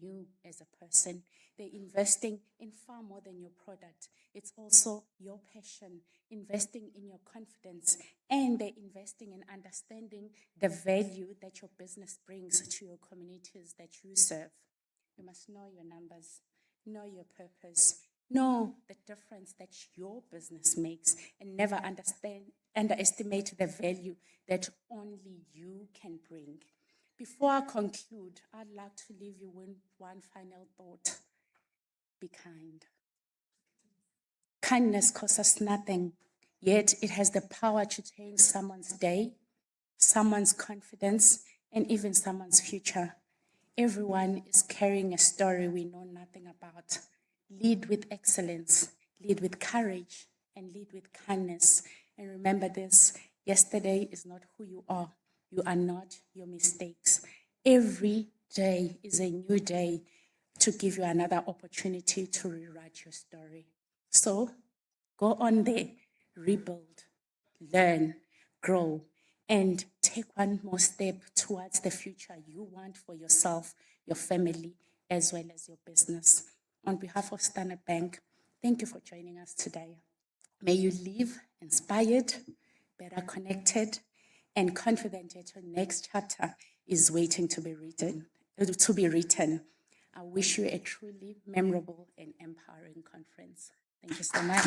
you as a person. They're investing in far more than your product. It's also your passion, investing in your confidence, and they're investing in understanding the value that your business brings to your communities that you serve. You must know your numbers, know your purpose, know the difference that your business makes, and never underestimate the value that only you can bring. Before I conclude, I'd like to leave you with one final thought. Be kind. Kindness costs us nothing, yet it has the power to change someone's day, someone's confidence, and even someone's future. Everyone is carrying a story we know nothing about. Lead with excellence, lead with courage, and lead with kindness. And remember this, yesterday is not who you are. You are not your mistakes. Every day is a new day to give you another opportunity to rewrite your story. So go on there, rebuild, learn, grow, and take one more step towards the future you want for yourself, your family, as well as your business. On behalf of Standard Bank, thank you for joining us today. May you live inspired, better connected, and confident that your next chapter is waiting to be written. I wish you a truly memorable and empowering conference. Thank you so much.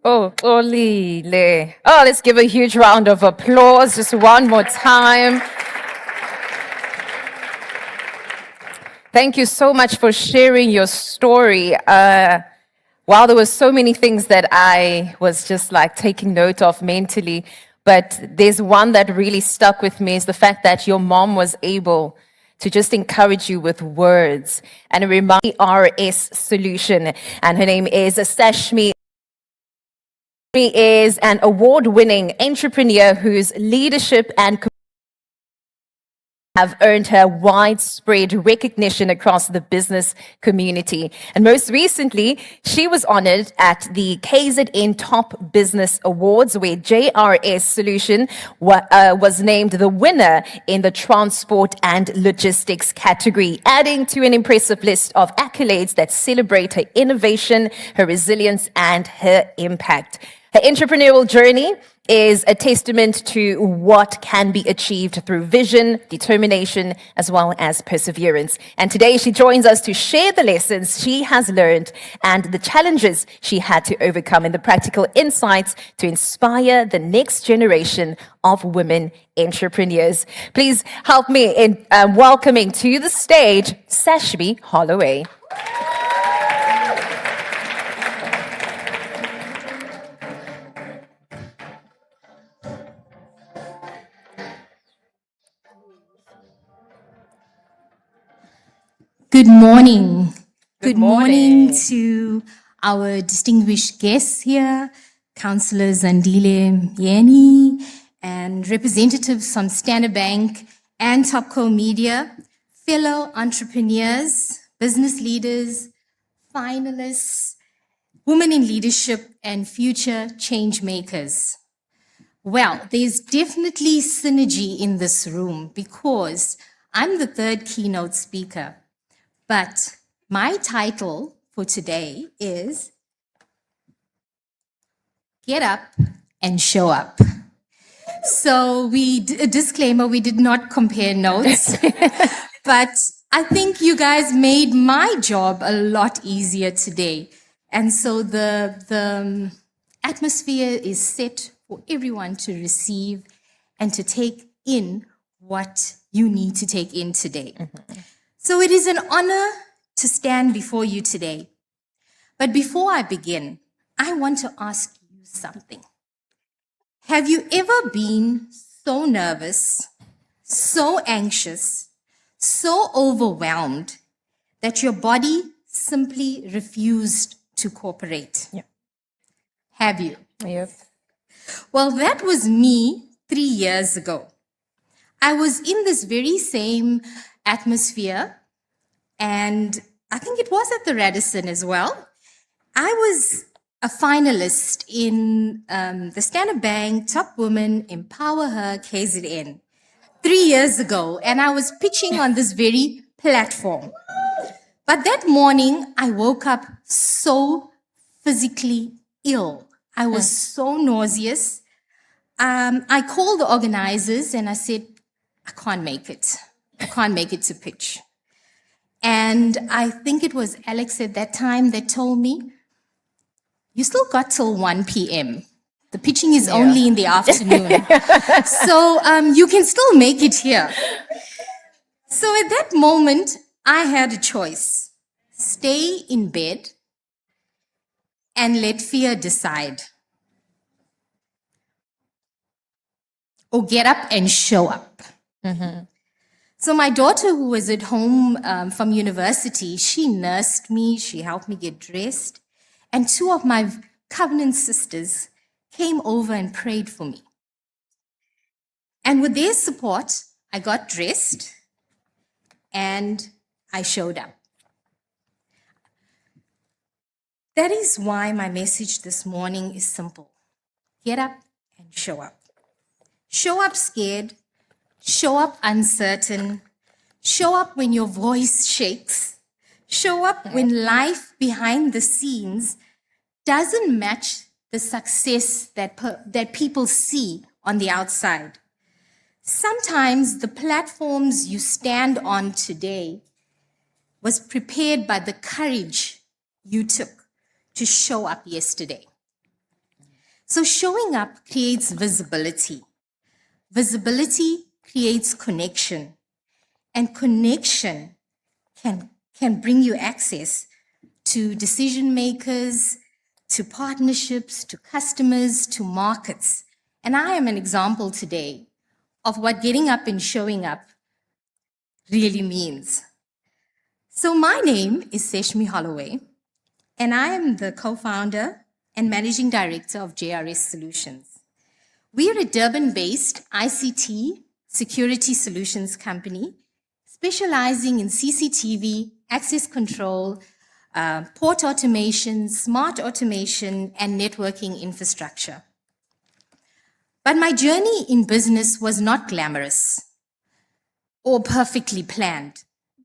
Oh, Olile. Oh, let's give a huge round of applause just one more time. Thank you so much for sharing your story. Wow, there were so many things that I was just like taking note of mentally, but there's one that really stuck with me is the fact that your mom was able to just encourage you with words and remind RS solution. And her name is Sashmi. She is an award-winning entrepreneur whose leadership and have earned her widespread recognition across the business community. And most recently, she was honored at the KZN Top Business Awards, where JRS Solution was named the winner in the transport and logistics category, adding to an impressive list of accolades that celebrate her innovation, her resilience, and her impact. Her entrepreneurial journey is a testament to what can be achieved through vision, determination, as well as perseverance. And today she joins us to share the lessons she has learned and the challenges she had to overcome and the practical insights to inspire the next generation of women entrepreneurs. Please help me in welcoming to the stage Sashmi Holloway. Good morning. Good morning to our distinguished guests here, Councillor Zandile Yeni, and representatives from Standard Bank and Topco Media, fellow entrepreneurs, business leaders, finalists, women in leadership, and future change makers. Well, there's definitely synergy in this room because I'm the third keynote speaker. But my title for today is Get Up and Show Up. So a disclaimer, we did not compare notes, but I think you guys made my job a lot easier today. And so the atmosphere is set for everyone to receive and to take in what you need to take in today. Mm-hmm. So it is an honor to stand before you today. But before I begin, I want to ask you something. Have you ever been so nervous, so anxious, so overwhelmed that your body simply refused to cooperate? Yeah. Have you? Yep. Well, that was me 3 years ago. I was in this very same atmosphere And I think it was at the Radisson as well. I was a finalist in the Standard Bank Top Woman Empower Her KZN 3 years ago, and I was pitching on this very platform. But that morning, I woke up so physically ill. I was so nauseous. I called the organizers and I said, I can't make it. I can't make it to pitch. And I think it was Alex at that time that told me, you still got till 1 p.m. The pitching is only in the afternoon. So you can still make it here. So at that moment, I had a choice. Stay in bed and let fear decide. Or get up and show up. So my daughter, who was at home from university, she nursed me, she helped me get dressed, and 2 of my covenant sisters came over and prayed for me. And with their support, I got dressed and I showed up. That is why my message this morning is simple. Get up and show up. Show up scared. Show up uncertain. Show up when your voice shakes. Show up when life behind the scenes doesn't match the success that people see on the outside. Sometimes the platforms you stand on today was prepared by the courage you took to show up yesterday. So showing up creates visibility. Visibility creates connection, and connection can bring you access to decision makers, to partnerships, to customers, to markets. And I am an example today of what getting up and showing up really means. So my name is Seshmi Holloway, and I am the co-founder and managing director of JRS Solutions. We are a Durban-based ICT security solutions company specializing in CCTV, access control, port automation, smart automation, and networking infrastructure. But my journey in business was not glamorous or perfectly planned.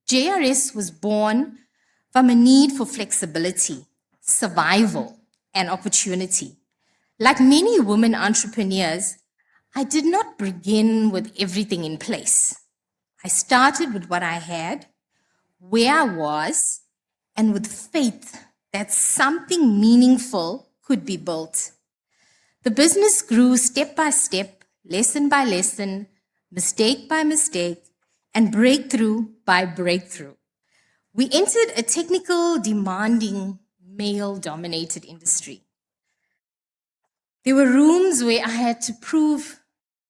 JRS was born from a need for flexibility, survival, and opportunity. Like many women entrepreneurs, I did not begin with everything in place. I started with what I had, where I was, and with faith that something meaningful could be built. The business grew step by step, lesson by lesson, mistake by mistake, and breakthrough by breakthrough. We entered a technical, demanding, male-dominated industry. There were rooms where I had to prove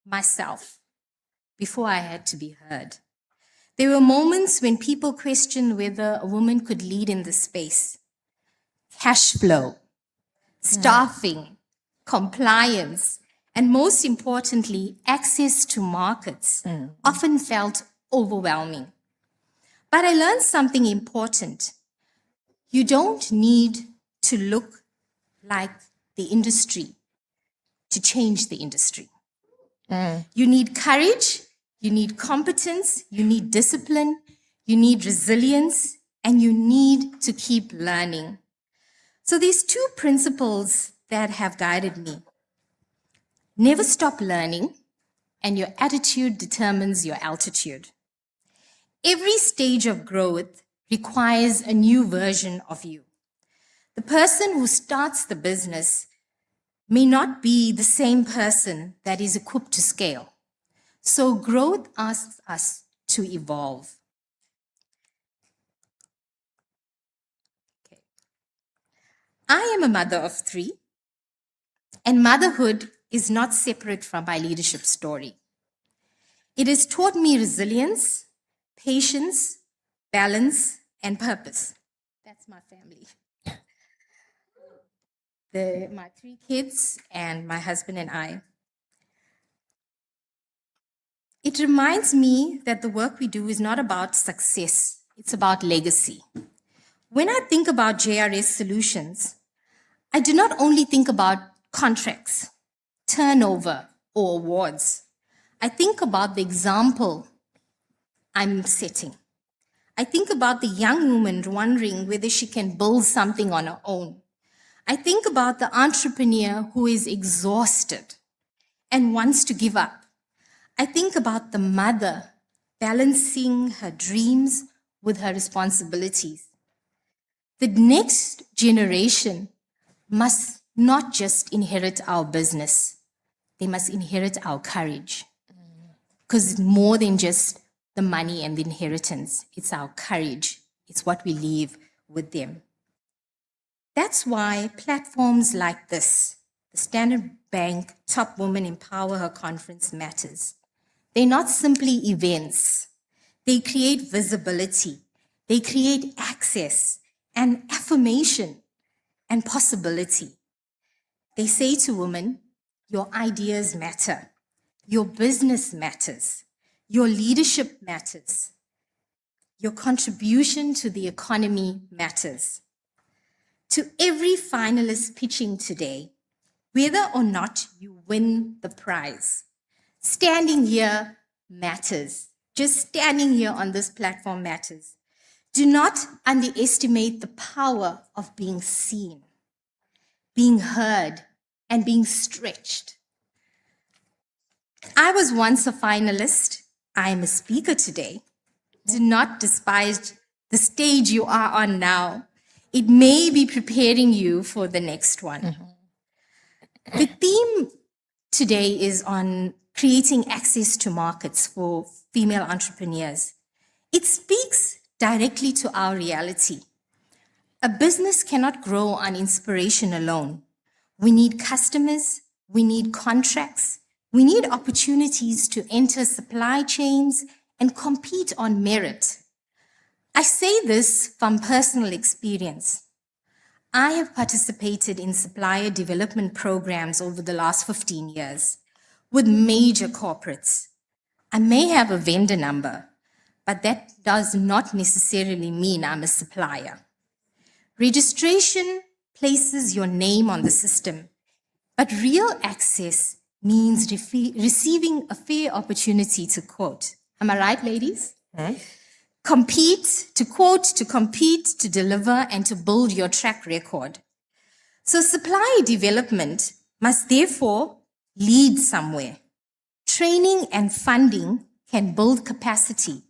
myself before I had to be heard. There were moments when people questioned whether a woman could lead in this space. Cash flow, staffing, compliance, and most importantly, access to markets often felt overwhelming. But I learned something important. You don't need to look like the industry to change the industry. You need courage, you need competence, you need discipline, you need resilience, and you need to keep learning. So there's 2 principles that have guided me. Never stop learning, and your attitude determines your altitude. Every stage of growth requires a new version of you. The person who starts the business may not be the same person that is equipped to scale. So growth asks us to evolve. Okay. I am a mother of 3, and motherhood is not separate from my leadership story. It has taught me resilience, patience, balance, and purpose. That's my family. My 3 kids and my husband and I. It reminds me that the work we do is not about success. it's about legacy. When I think about JRS solutions, I do not only think about contracts, turnover, or awards. I think about the example I'm setting. I think about the young woman wondering whether she can build something on her own. I think about the entrepreneur who is exhausted and wants to give up. I think about the mother balancing her dreams with her responsibilities. The next generation must not just inherit our business, they must inherit our courage. Because it's more than just the money and the inheritance, it's our courage, it's what we leave with them. That's why platforms like this, the Standard Bank Top Women Empower Her conference, matters. They're not simply events. They create visibility. They create access and affirmation and possibility. They say to women, your ideas matter. Your business matters. Your leadership matters. Your contribution to the economy matters. To every finalist pitching today, whether or not you win the prize, standing here matters. Just standing here on this platform matters. Do not underestimate the power of being seen, being heard, and being stretched. I was once a finalist. I am a speaker today. Do not despise the stage you are on now. It may be preparing you for the next one. The theme today is on creating access to markets for female entrepreneurs. It speaks directly to our reality. A business cannot grow on inspiration alone. We need customers, we need contracts, we need opportunities to enter supply chains and compete on merit. I say this from personal experience. I have participated in supplier development programs over the last 15 years with major corporates. I may have a vendor number, but that does not necessarily mean I'm a supplier. Registration places your name on the system, but real access means receiving a fair opportunity to quote. Am I right, ladies? Compete, to quote, to compete, to deliver, and to build your track record. So supplier development must therefore lead somewhere. Training and funding can build capacity,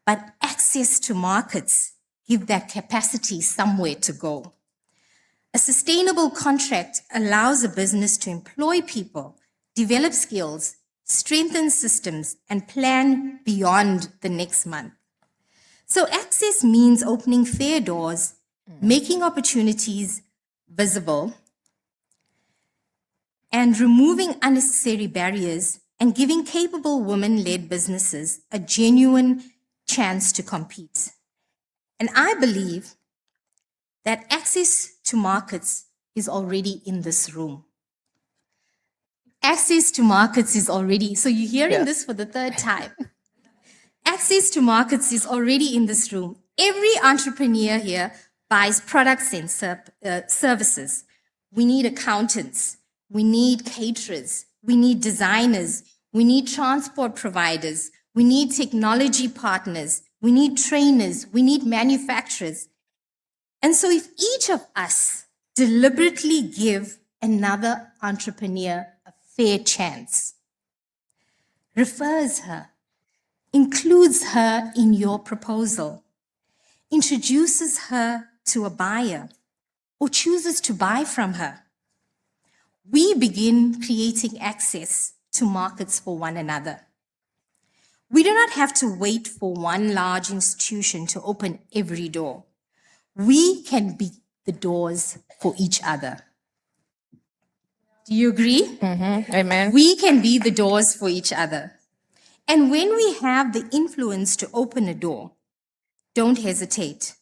but access to markets give that capacity somewhere to go. A sustainable contract allows a business to employ people, develop skills, strengthen systems, and plan beyond the next month. So access means opening fair doors, making opportunities visible, and removing unnecessary barriers and giving capable women-led businesses a genuine chance to compete. And I believe that access to markets is already in this room. Access to markets is already, so you're hearing this for the third time. Access to markets is already in this room. Every entrepreneur here buys products and services. We need accountants. We need caterers. We need designers. We need transport providers. We need technology partners. We need trainers. We need manufacturers. And so if each of us deliberately give another entrepreneur a fair chance, refers her, includes her in your proposal, introduces her to a buyer, or chooses to buy from her, we begin creating access to markets for one another. We do not have to wait for one large institution to open every door. We can be the doors for each other. Do you agree? Amen. We can be the doors for each other. And when we have the influence to open a door, don't hesitate.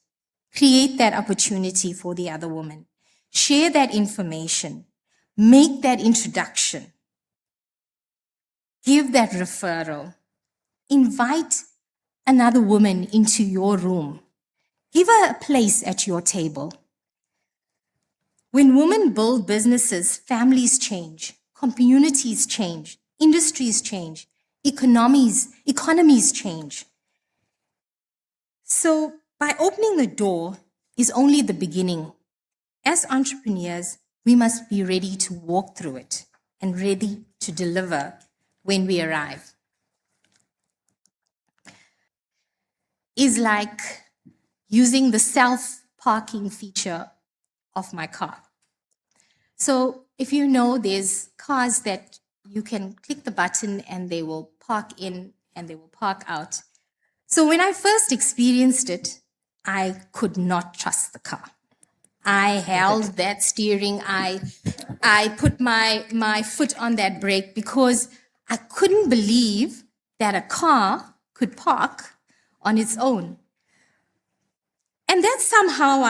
Create that opportunity for the other woman. Share that information. Make that introduction. Give that referral. Invite another woman into your room. Give her a place at your table. When women build businesses, families change, communities change, industries change, economies change. So by opening the door is only the beginning. As entrepreneurs, we must be ready to walk through it and ready to deliver when we arrive. Is like using the self-parking feature of my car. So if you know, there's cars that you can click the button and they will park in and they will park out. So when I first experienced it, I could not trust the car. I held that steering. I put my foot on that brake because I couldn't believe that a car could park on its own. And that's somehow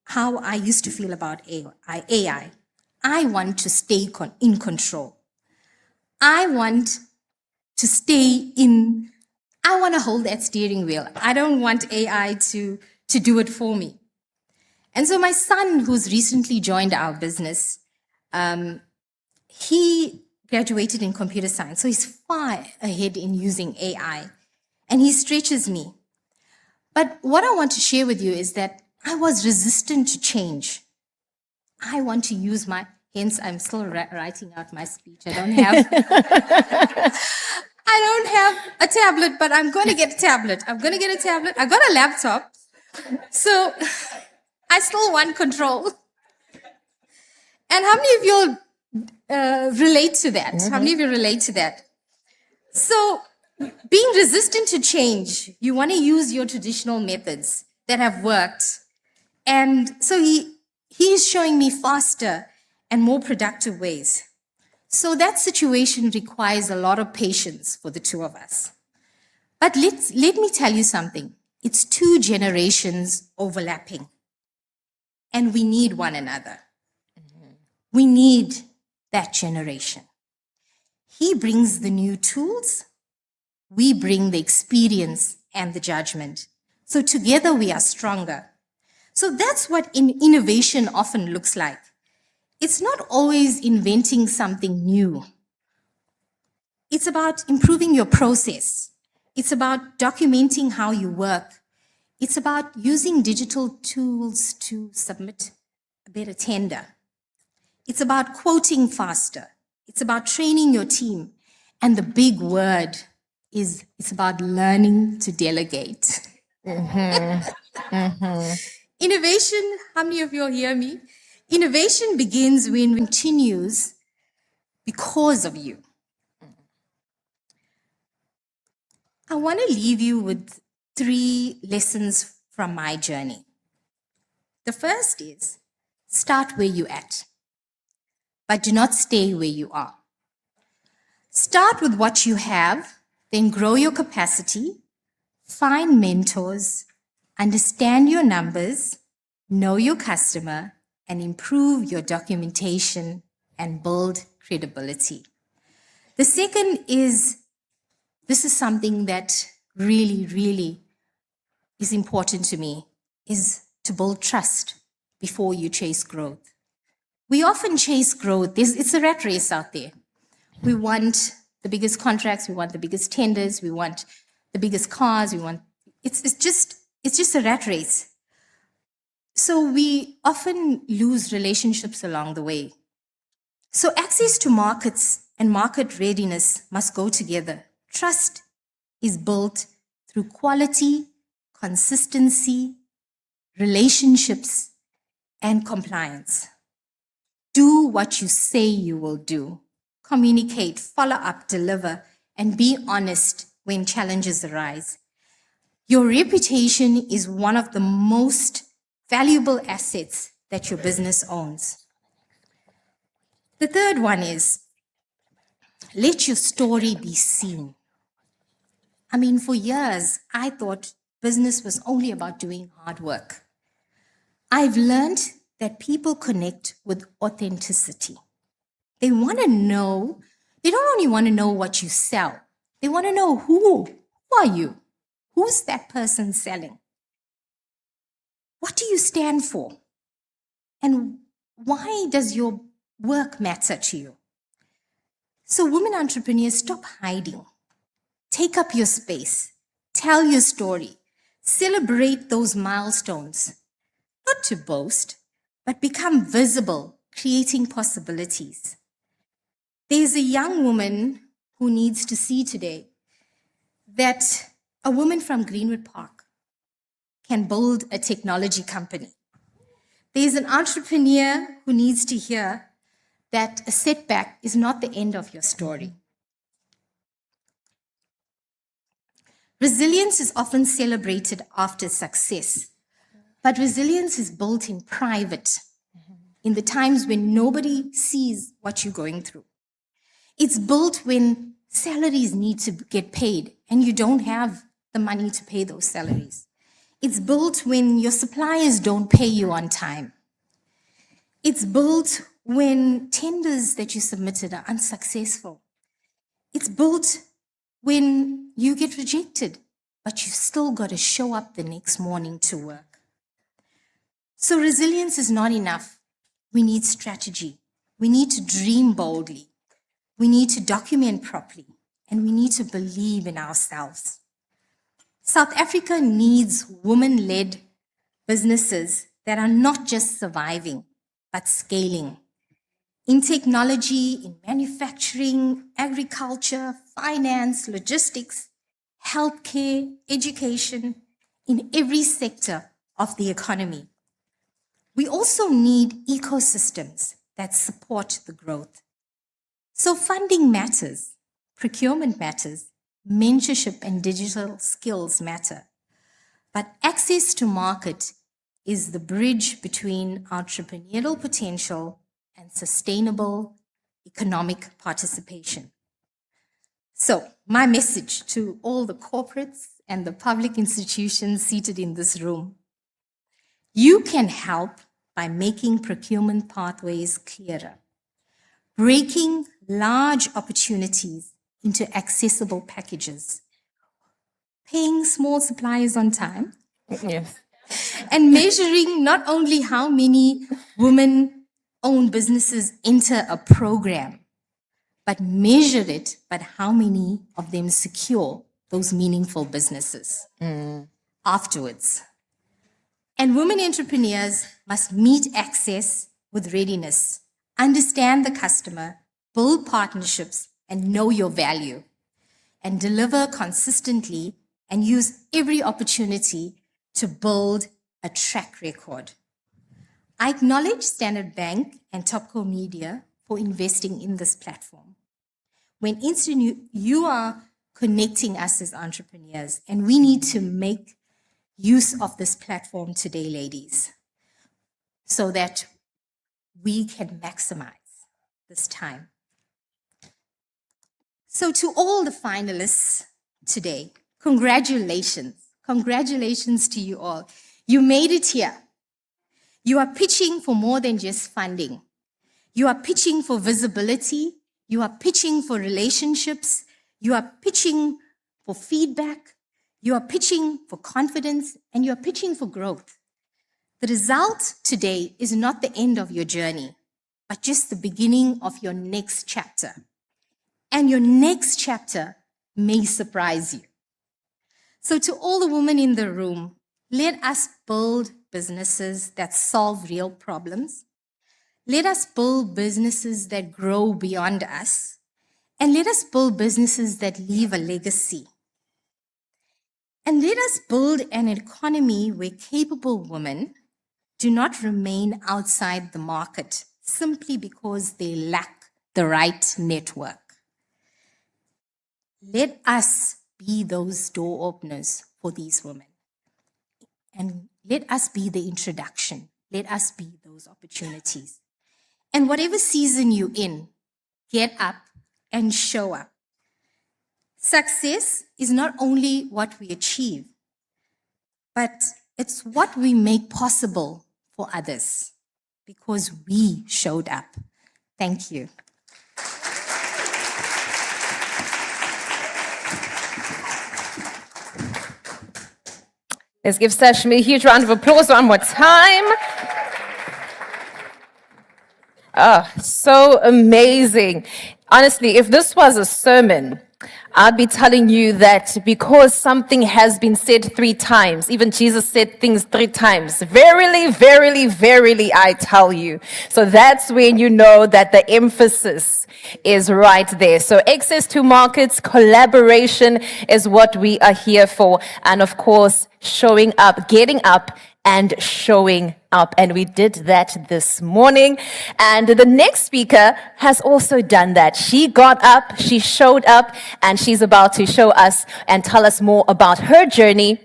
how I used to feel about AI. I want to stay in control. I want to hold that steering wheel. I don't want AI to do it for me. And so my son, who's recently joined our business, he graduated in computer science, so he's far ahead in using AI, and he stretches me. But what I want to share with you is that I was resistant to change. I want to use hence I'm still writing out my speech. I don't have a tablet, but I'm going to get a tablet. I got a laptop. So I still want control. And how many of you relate to that? Mm-hmm. How many of you relate to that? So being resistant to change, you want to use your traditional methods that have worked. And so he is showing me faster and more productive ways. So that situation requires a lot of patience for the two of us. But let me tell you something. It's 2 generations overlapping. And we need one another. Mm-hmm. We need that generation. He brings the new tools. We bring the experience and the judgment. So together we are stronger. So that's what innovation often looks like. It's not always inventing something new. It's about improving your process. It's about documenting how you work. It's about using digital tools to submit a better tender. It's about quoting faster. It's about training your team. And the big word is it's about learning to delegate. Mm-hmm. Mm-hmm. Innovation, how many of you hear me? Innovation begins when it continues because of you. I want to leave you with 3 lessons from my journey. The first is start where you're at, but do not stay where you are. Start with what you have, then grow your capacity, find mentors, understand your numbers, know your customer, and improve your documentation and build credibility. The second is, this is something that really, really is important to me, is to build trust before you chase growth. We often chase growth. It's a rat race out there. We want the biggest contracts, we want the biggest tenders, we want the biggest cars, it's just a rat race. So we often lose relationships along the way. So access to markets and market readiness must go together. Trust is built through quality, consistency, relationships, and compliance. Do what you say you will do. Communicate, follow up, deliver, and be honest when challenges arise. Your reputation is one of the most valuable assets that your business owns. The third one is, let your story be seen. I mean, for years, I thought business was only about doing hard work. I've learned that people connect with authenticity. They want to know, they don't only want to know what you sell, they want to know who Who are you? Who's that person selling? What do you stand for? And why does your work matter to you? So, women entrepreneurs, stop hiding. Take up your space. Tell your story. Celebrate those milestones. Not to boast, but become visible, creating possibilities. There's a young woman who needs to see today that a woman from Greenwood Park can build a technology company. There's an entrepreneur who needs to hear that a setback is not the end of your story. Resilience is often celebrated after success, but resilience is built in private, in the times when nobody sees what you're going through. It's built when salaries need to get paid and you don't have the money to pay those salaries. It's built when your suppliers don't pay you on time. It's built when tenders that you submitted are unsuccessful. It's built when you get rejected, but you've still got to show up the next morning to work. So resilience is not enough. We need strategy. We need to dream boldly. We need to document properly, and we need to believe in ourselves. South Africa needs women-led businesses that are not just surviving, but scaling. In technology, in manufacturing, agriculture, finance, logistics, healthcare, education, in every sector of the economy. We also need ecosystems that support the growth. So funding matters, procurement matters, mentorship and digital skills matter. But access to market is the bridge between entrepreneurial potential and sustainable economic participation. So, my message to all the corporates and the public institutions seated in this room: you can help by making procurement pathways clearer, breaking large opportunities into accessible packages, paying small suppliers on time, Yes. and measuring not only how many women-owned businesses enter a program, but measure it, but how many of them secure those meaningful businesses afterwards. And women entrepreneurs must meet access with readiness, understand the customer, build partnerships, and know your value, and deliver consistently and use every opportunity to build a track record. I acknowledge Standard Bank and Topco Media for investing in this platform. When you are connecting us as entrepreneurs, and we need to make use of this platform today, ladies, so that we can maximize this time. So to all the finalists today, congratulations. Congratulations to you all. You made it here. You are pitching for more than just funding. You are pitching for visibility. You are pitching for relationships. You are pitching for feedback. You are pitching for confidence, and you are pitching for growth. The result today is not the end of your journey, but just the beginning of your next chapter. And your next chapter may surprise you. So to all the women in the room, let us build businesses that solve real problems. Let us build businesses that grow beyond us. And let us build businesses that leave a legacy. And let us build an economy where capable women do not remain outside the market simply because they lack the right network. Let us be those door openers for these women. And let us be the introduction. Let us be those opportunities. And whatever season you're in, get up and show up. Success is not only what we achieve, but it's what we make possible for others because we showed up. Thank you. Let's give Sashmi a huge round of applause one more time. Oh, so amazing. Honestly, if this was a sermon, I'd be telling you that because something has been said 3 times, even Jesus said things 3 times, verily, verily, verily, I tell you. So that's when you know that the emphasis is right there. So access to markets, collaboration is what we are here for. And of course, showing up, getting up, and showing up. And we did that this morning. And the next speaker has also done that. She got up, she showed up, and she's about to show us and tell us more about her journey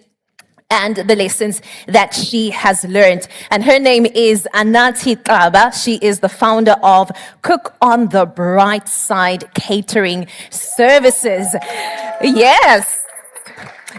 and the lessons that she has learned. And her name is Anathi Taba. She is the founder of Cook on the Bright Side Catering Services. Yes.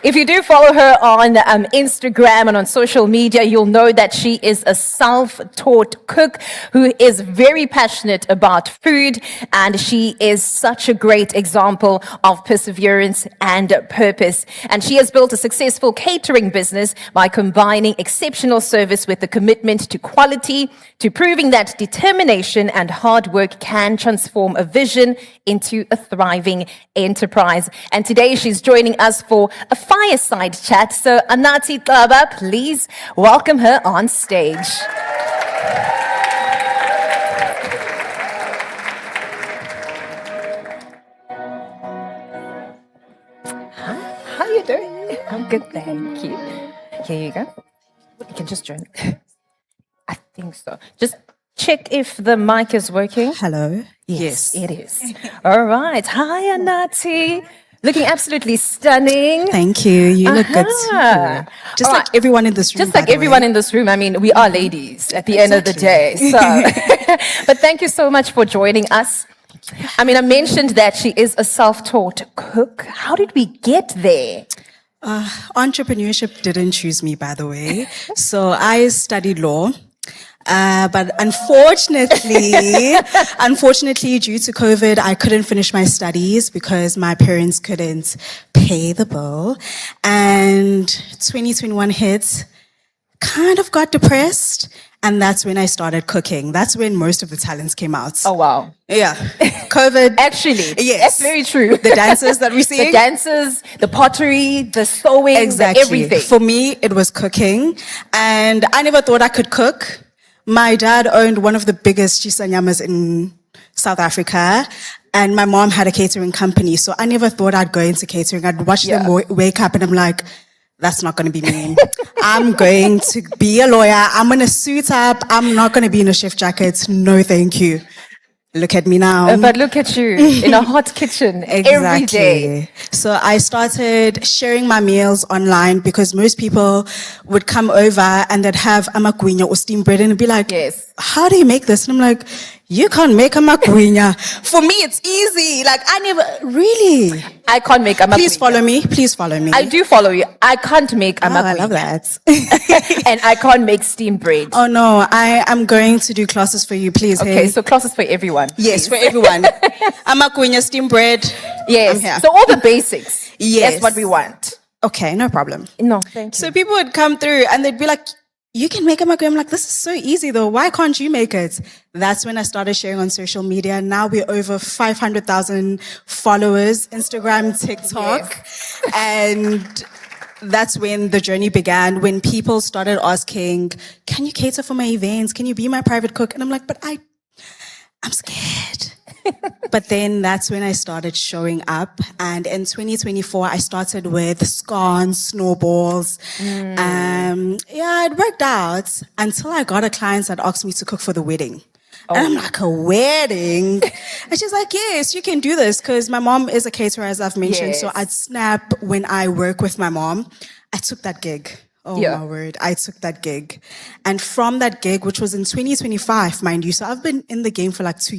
If you do follow her on Instagram and on social media, you'll know that she is a self-taught cook who is very passionate about food, and she is such a great example of perseverance and purpose. And she has built a successful catering business by combining exceptional service with the commitment to quality, to proving that determination and hard work can transform a vision into a thriving enterprise. And today she's joining us for a fireside chat. So Anathi Taba, please welcome her on stage. How are you doing? I'm good, thank you. Here you go. You can just join. I think so. Just check if the mic is working. Hello. Yes, it is. All right. Hi, Anathi. Looking absolutely stunning. Thank you. You look good too. Just All like everyone in this room. Just like everyone in this room. I mean, we are ladies at the end of the day. So, but thank you so much for joining us. I mean, I mentioned that she is a self-taught cook. How did we get there? Entrepreneurship didn't choose me, by the way. So I studied law. But unfortunately, due to COVID, I couldn't finish my studies because my parents couldn't pay the bill. And 2021 hit, kind of got depressed. And that's when I started cooking. That's when most of the talents came out. Oh, wow. Yeah. COVID. Actually, yes. That's very true. The dances that we see. The dances, the pottery, the sewing, exactly. everything. For me, it was cooking. And I never thought I could cook. My dad owned one of the biggest chisanyamas in South Africa, and my mom had a catering company. So I never thought I'd go into catering. I'd watch them wake up and I'm like, that's not going to be me. I'm going to be a lawyer. I'm going to suit up. I'm not going to be in a chef jacket. No, thank you. Look at me now. But look at you in a hot kitchen every day. So I started sharing my meals online because most people would come over and they'd have amagwinya or steamed bread and it'd be like, yes, how do you make this? And I'm like, you can't make amagwinya. For me, it's easy. Like I can't make amagwinya. Please follow me. Please follow me. I do follow you. I can't make amagwinya. I love that. And I can't make steamed bread. Oh no, I am going to do classes for you, please. Okay, hey? so classes for everyone. Yes, for everyone. Amagwinya, steamed bread. Yes. I'm here. So all the basics. Yes. That's what we want. Okay, no problem. No, thank you. So people would come through and they'd be like, you can make amagwinya. I'm like, this is so easy though. Why can't you make it? That's when I started sharing on social media. Now we're over 500,000 followers, Instagram, TikTok. Yes. And that's when the journey began, when people started asking, can you cater for my events? Can you be my private cook? And I'm like, but I'm scared. But then that's when I started showing up. And in 2024, I started with scones, snowballs. It worked out until I got a client that asked me to cook for the wedding. Oh. And I'm like, a wedding? And she's like, yes, you can do this. Because my mom is a caterer, as I've mentioned. Yes. So I'd snap when I work with my mom. I took that gig. Oh, my word. I took that gig. And from that gig, which was in 2025, mind you, so I've been in the game for like 2 years.